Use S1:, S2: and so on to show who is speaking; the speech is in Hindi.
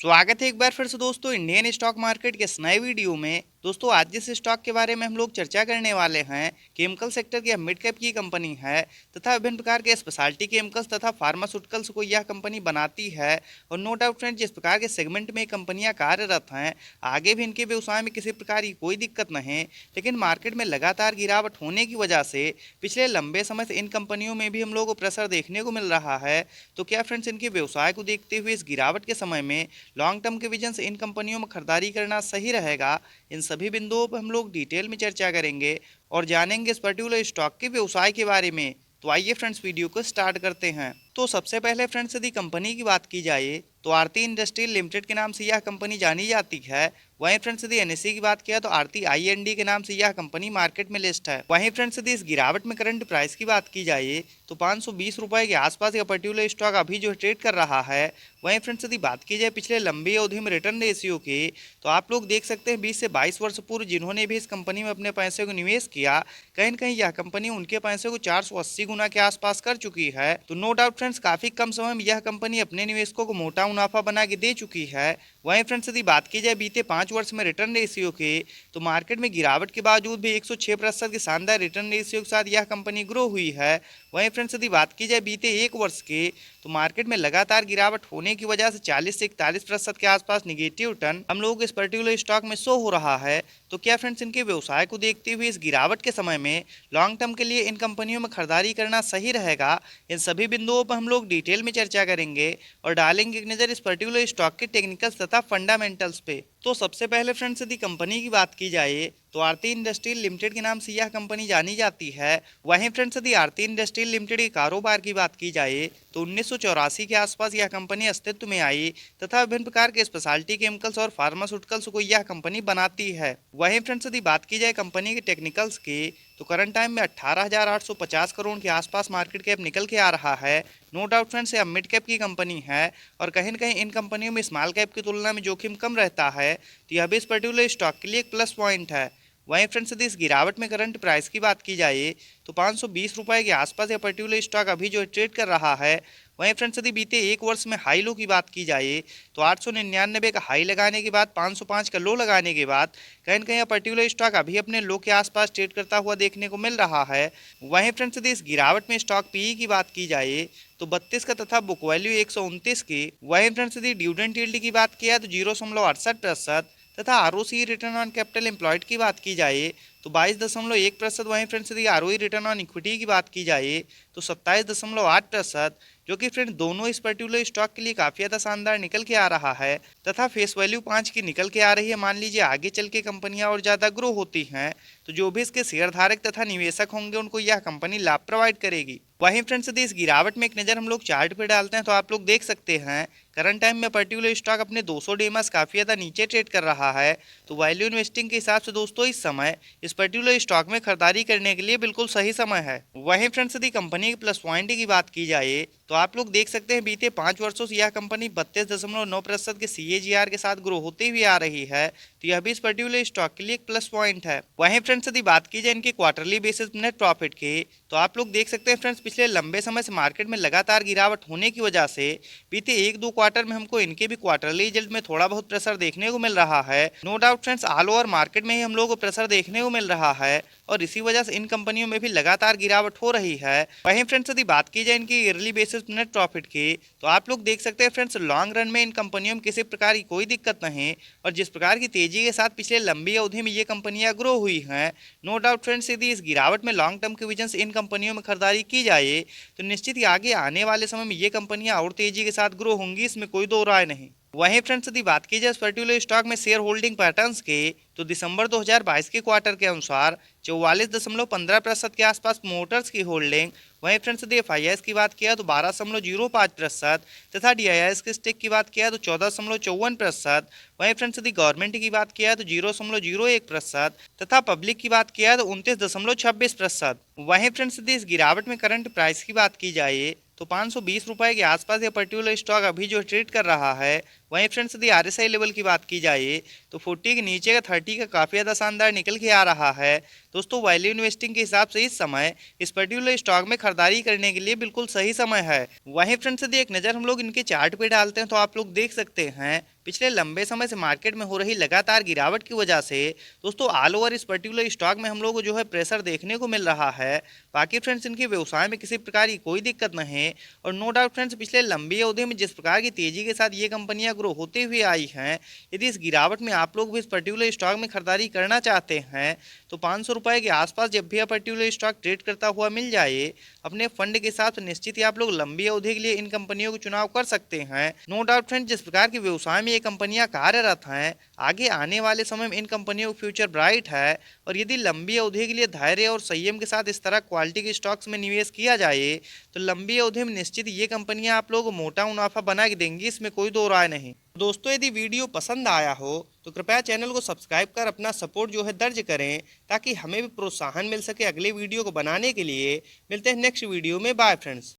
S1: स्वागत है एक बार फिर से दोस्तों इंडियन स्टॉक मार्केट के इस नए वीडियो में। दोस्तों आज जिस स्टॉक के बारे में हम लोग चर्चा करने वाले हैं, केमिकल सेक्टर की मिड कैप की कंपनी है तथा विभिन्न प्रकार के स्पेशलिटी केमिकल्स तथा फार्मास्यूटिकल्स को यह कंपनी बनाती है। और नो डाउट फ्रेंड, जिस प्रकार के सेगमेंट में कंपनियां कार्यरत हैं, आगे भी इनके व्यवसाय में किसी प्रकार की कोई दिक्कत नहीं, लेकिन मार्केट में लगातार गिरावट होने की वजह से पिछले लंबे समय से इन कंपनियों में भी हम लोग को प्रेशर देखने को मिल रहा है। तो क्या फ्रेंड्स, इनके व्यवसाय को देखते हुए इस गिरावट के समय में लॉन्ग टर्म के विजन से इन कंपनियों में खरीदारी करना सही रहेगा? इन सभी बिंदुओं पर हम लोग डिटेल में चर्चा करेंगे और जानेंगे इस पर्टिकुलर स्टॉक के व्यवसाय के बारे में। तो आइए फ्रेंड्स, वीडियो को स्टार्ट करते हैं। तो सबसे पहले फ्रेंड्स, यदि कंपनी की बात की जाए तो आरती इंडस्ट्रीज लिमिटेड के नाम से यह कंपनी जानी जाती है। वहीं फ्रेंड्स, यदि एनएससी की बात किया तो आरती आईएनडी के नाम से यह कंपनी मार्केट में लिस्ट है। वहीं फ्रेंड्स, यदि इस गिरावट में करंट प्राइस की बात की जाए तो 520 रुपए के आसपास यह पर्टिकुलर स्टॉक अभी जो ट्रेड कर रहा है। वहीं फ्रेंड्स, यदि बात की जाए पिछले लंबी अवधि में रिटर्न रेशियो की, तो आप लोग देख सकते हैं 20 से 22 वर्ष पूर्व जिन्होंने भी इस कंपनी में अपने पैसे को निवेश किया, कहीं न कहीं यह कंपनी उनके पैसे को 480 गुना के आसपास कर चुकी है। तो नो डाउट फ्रेंड्स, काफी कम समय में यह कंपनी अपने निवेशकों को मोटा मुनाफा बना के दे चुकी है। वहीं फ्रेंड्स, यदि बात की जाए बीते 5 वर्ष में रिटर्न रेशियो की, तो मार्केट में गिरावट के बावजूद भी 106% के शानदार रिटर्न रेशियो के साथ यह कंपनी ग्रो हुई है। वहीं फ्रेंड्स, यदि बात की जाए बीते 1 वर्ष की, तो मार्केट में लगातार गिरावट होने की वजह से 40 से 41% के आसपास निगेटिव रिटर्न हम लोग इस पर्टिकुलर स्टॉक में शो हो रहा है। तो क्या फ्रेंड्स, इनके व्यवसाय को देखते हुए इस गिरावट के समय में लॉन्ग टर्म के लिए इन कंपनियों में खरीदारी करना सही रहेगा? इन सभी बिंदुओं पर हम लोग डिटेल में चर्चा करेंगे और डालेंगे एक नज़र इस पर्टिकुलर स्टॉक के टेक्निकल्स तथा फंडामेंटल्स पे। तो सबसे पहले फ्रेंड्स, यदि कंपनी की बात की जाए तो आरती इंडस्ट्रीज लिमिटेड के नाम से यह कंपनी जानी जाती है। वहीं फ्रेंड्स, यदि आरती इंडस्ट्रीज लिमिटेड के कारोबार की बात की जाए तो 1984 के आसपास यह कंपनी अस्तित्व में आई तथा विभिन्न प्रकार के स्पेशलिटी केमिकल्स और फार्मास्यूटिकल्स को यह कंपनी बनाती है। वहीं फ्रेंड्स, यदि बात की जाए कंपनी के टेक्निकल्स की, तो करंट टाइम में 18,850 करोड़ के आसपास मार्केट कैप निकल के आ रहा है। नो डाउट फ्रेंड्स, यह मिड कैप की कंपनी है और कहीं न कहीं इन कंपनियों में स्मॉल कैप की तुलना में जोखिम कम रहता है। तो यह भी इस पर्टिकुलर स्टॉक के लिए एक प्लस पॉइंट है। वहीं फ्रेंड्स, यदि इस गिरावट में करंट प्राइस की बात की जाए तो 520 रुपए के आसपास यह पर्टिकुलर स्टॉक अभी जो ट्रेड कर रहा है। वहीं फ्रेंड्स, यदि बीते 1 वर्ष में हाई लो की बात की जाए तो 899 का हाई लगाने के बाद 505 का लो लगाने के बाद कहीं न कहीं यह पर्टिकुलर स्टॉक अभी अपने लो के आसपास ट्रेड करता हुआ देखने को मिल रहा है। वहीं फ्रेंड्स, यदि इस गिरावट में स्टॉक पीई की बात की जाए तो 32 का तथा बुक वैल्यू 129 की। वहीं फ्रेंड्स, यदि डिविडेंड यील्ड की बात किया तो 0.68% तथा ROC return on capital employed की बात की जाए तो 22.1%। वहीं फ्रेंड्स, यदि आरओई रिटर्न ऑन इक्विटी की बात की जाए तो 27.8%, जो कि फ्रेंड दोनों इस पर्टिकुलर स्टॉक के लिए काफ़ी ज़्यादा शानदार निकल के आ रहा है तथा फेस वैल्यू 5 की निकल के आ रही है। मान लीजिए आगे चल के कंपनियां और ज़्यादा ग्रो होती हैं तो जो भी इसके शेयरधारक तथा निवेशक होंगे उनको यह कंपनी लाभ प्रोवाइड करेगी। वहीं फ्रेंड्स, यदि इस गिरावट में एक नज़र हम लोग चार्ट पे डालते हैं तो आप लोग देख सकते हैं करंट टाइम में पर्टिकुलर स्टॉक अपने 200 डेमस काफ़ी ज़्यादा नीचे ट्रेड कर रहा है। तो वैल्यू इन्वेस्टिंग के हिसाब से दोस्तों इस समय इस पर्टिकुलर स्टॉक में खरीदारी करने के लिए बिल्कुल सही समय है। वहीं फ्रेंड्स, यदि कंपनी के प्लस पॉइंट की बात की जाए तो आप लोग देख सकते हैं बीते 5 वर्षों से यह कंपनी 32.9% के CAGR के साथ ग्रो होती हुई आ रही है। तो यह भी इस पर्टिकुलर स्टॉक के लिए एक प्लस पॉइंट है। वहीं फ्रेंड्स, यदि बात की जाए इनके क्वार्टरली बेसिस नेट प्रॉफिट की, तो आप लोग देख सकते हैं फ्रेंड्स पिछले लंबे समय से मार्केट में लगातार गिरावट होने की वजह से बीते 1-2 क्वार्टर में हमको इनके भी क्वार्टरली रिजल्ट में थोड़ा बहुत प्रेशर देखने को मिल रहा है। No doubt friends, all over market में ही हम लोग को प्रेशर देखने को मिल रहा है और इसी वजह से इन कंपनियों में भी लगातार गिरावट हो रही है। वहीं फ्रेंड्स, यदि बात की जाए इनकी ईयरली बेसिस नेट प्रॉफिट की, तो आप लोग देख सकते हैं फ्रेंड्स लॉन्ग रन में इन कंपनियों में किसी प्रकार की कोई दिक्कत नहीं और जिस प्रकार की तेजी के साथ पिछले लंबी अवधि में ये कंपनियां ग्रो हुई हैं, नो डाउट फ्रेंड्स, यदि इस गिरावट में लॉन्ग टर्म के विजन से इन कंपनियों में खरीदारी की जाए तो निश्चित ही आगे आने वाले समय में ये कंपनियां और तेजी के साथ ग्रो होंगी, इसमें कोई दो राय नहीं। वहीं फ्रेंड्स, यदि बात की जाए इस पर्टिकुलर स्टॉक में शेयर होल्डिंग पैटर्न्स के, तो दिसंबर 2022 के क्वार्टर के अनुसार 44.15% के आसपास मोटर्स की होल्डिंग। वहीं फ्रेंड्स, यदि FIS की बात किया तो 12.05% तथा DIS के स्टेक की बात किया तो 14.54%। वहीं फ्रेंड्स, यदि गवर्नमेंट की बात किया तो 0.01% तथा पब्लिक की बात किया तो 29.26%। वहीं फ्रेंड्स, यदि इस गिरावट में करंट प्राइस की बात की जाए तो 520 रुपए के आसपास यह पर्टिकुलर स्टॉक अभी जो ट्रेड कर रहा है। वहीं फ्रेंड्स, यदि RSI लेवल की बात की जाए तो 40 के नीचे का 30 का काफ़ी ज़्यादा शानदार निकल के आ रहा है। दोस्तों, वैल्यू इन्वेस्टिंग के हिसाब से इस समय इस पर्टिकुलर स्टॉक में खरीदारी करने के लिए बिल्कुल सही समय है। वहीं फ्रेंड्स, यदि एक नज़र हम लोग इनके चार्ट पे डालते हैं तो आप लोग देख सकते हैं पिछले लंबे समय से मार्केट में हो रही लगातार गिरावट की वजह से दोस्तों ऑल ओवर इस पर्टिकुलर स्टॉक में हम लोग को जो है प्रेशर देखने को मिल रहा है। बाकी फ्रेंड्स इनके व्यवसाय में किसी प्रकार की कोई दिक्कत नहीं है और नो डाउट फ्रेंड्स पिछले लंबी अवधि में जिस प्रकार की तेजी के साथ ये कंपनियां ग्रो होते हुए आई हैं, यदि इस गिरावट में आप लोग भी इस पर्टिकुलर स्टॉक में खरीदारी करना चाहते हैं तो 500 रुपए के आसपास जब भी यह पर्टिकुलर स्टॉक ट्रेड करता हुआ मिल जाए, अपने फंड के साथ निश्चित ही आप लोग लंबी अवधि के लिए इन कंपनियों को चुनाव कर सकते हैं। नो डाउट फ्रेंड जिस प्रकार के व्यवसाय में ये कंपनियां कार्यरत हैं, आगे आने वाले समय में इन कंपनियों का फ्यूचर ब्राइट है और यदि लंबी अवधि के लिए धैर्य और संयम के साथ इस तरह क्वालिटी के स्टॉक्स में निवेश किया जाए तो लंबी अवधि में निश्चित ये कंपनियां आप लोगों को मोटा मुनाफा बना के देंगी, इसमें कोई दो राय नहीं। दोस्तों यदि वीडियो पसंद आया हो तो कृपया चैनल को सब्सक्राइब कर अपना सपोर्ट जो है दर्ज करें ताकि हमें भी प्रोत्साहन मिल सके अगले वीडियो को बनाने के लिए। मिलते हैं नेक्स्ट वीडियो में। Bye friends.